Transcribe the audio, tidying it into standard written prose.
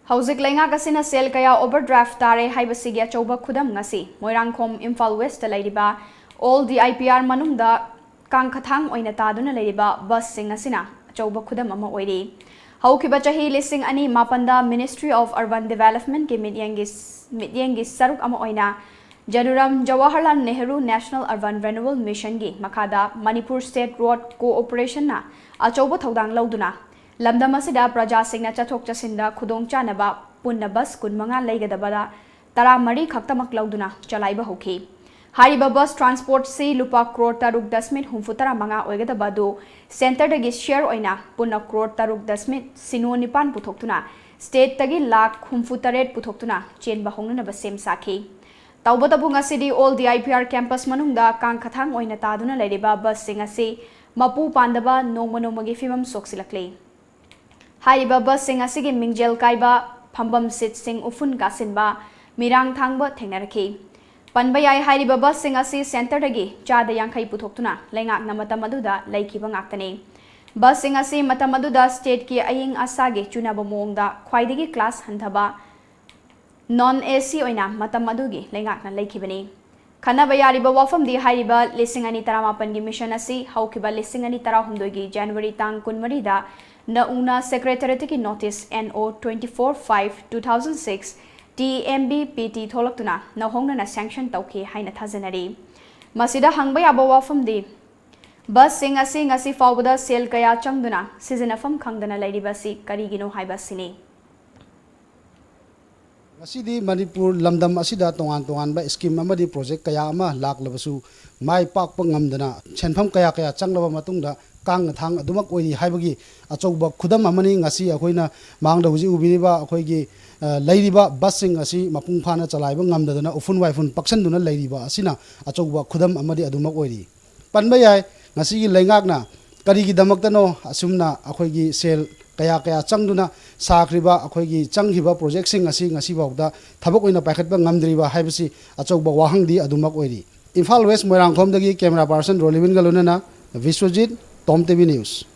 Houjik leingak asina sel kaya overdraft tare haibasigi achouba khudam ngasi Moirangkhom Imphal West leiriba all Dipr Manungda Kangathang oina taduna leiriba bus sing asina achouba khudam ama oiri Houkhiba chahi listing ani mapanda Ministry of Urban Development ki mityengi saruk ama oina JNNURM Jawaharlal Nehru National Urban Renewal Mission gi makhada Manipur State Road Cooperation na achouba thodang lauduna Lamdam asida praja singna chathok chasinda khudong chanaba punna bus kunmanga leigadabada tara mari khaktamak lauduna chalaiba hokhi hariba bus transport si lupa crore taruk dasmit humfutara manga oigadabadu center dagi share oina punna crore taruk dasmit sino nipan puthoktuna state tagi lakh humfutaret puthoktuna chenba hongnana basem sakhi tawbatabu ngasidi all Dipr campus manungda Kangathang oina taduna leiriba bus singasi mapu pandaba nongmagi fimam soksilakle Haiba bus sing asigi mingjel kaiba phambam sit sing ufun kasinba Moirangkhom thengnaraki panbayai haiba bus sing asi center dagi chada yankhai puthoktuna leingak na matam aduda laikhiba ngaktani bus sing asi matam aduda state ki aying asagi chunaba mongda khwaidagi class hanthaba non AC oina matam adugi leingak na laikhibani Khanaba yariba wafam di haiba lisingani taramapan gi mission asi Houkhiba lisingani tarahumdoi gi January tang kunmari da na una secretariat ki notice NO 24/5/2006 TMBPT tholaktuna na hongna na sanction tauki haina thajanari masida hangba yaba wafam di bus sing asi ngasi fawbada sel kaya changduna sizinafam khangdana leiriba si karigino haiba sini Ngasidi Manipur lamdam asida tongan ba scheme amadi project kaya ama laklabasu mai pak pangamdana chenpham kaya changlaba matungda Kangathang adumak oiri haibagi achouba khudam amani ngasi akoina mangda huji ubiriba akoigi leiriba busing asi mapung phana chalaiba ngamdadana ufun waifun paksanduna leiriba asina achouba khudam amadi adumak oiri panba yai ngasi gi leingakna karigi damaktano asumna akoigi sel kaya changduna sakriba akoigi changhiba project sing asi ngasi bawda thabak oina paikhatba ngamdriba haibasi achouba wahangdi adumak oiri Imphal West Moirangkhom dagi camera person Rolivin galunana Viswajit Tom TV News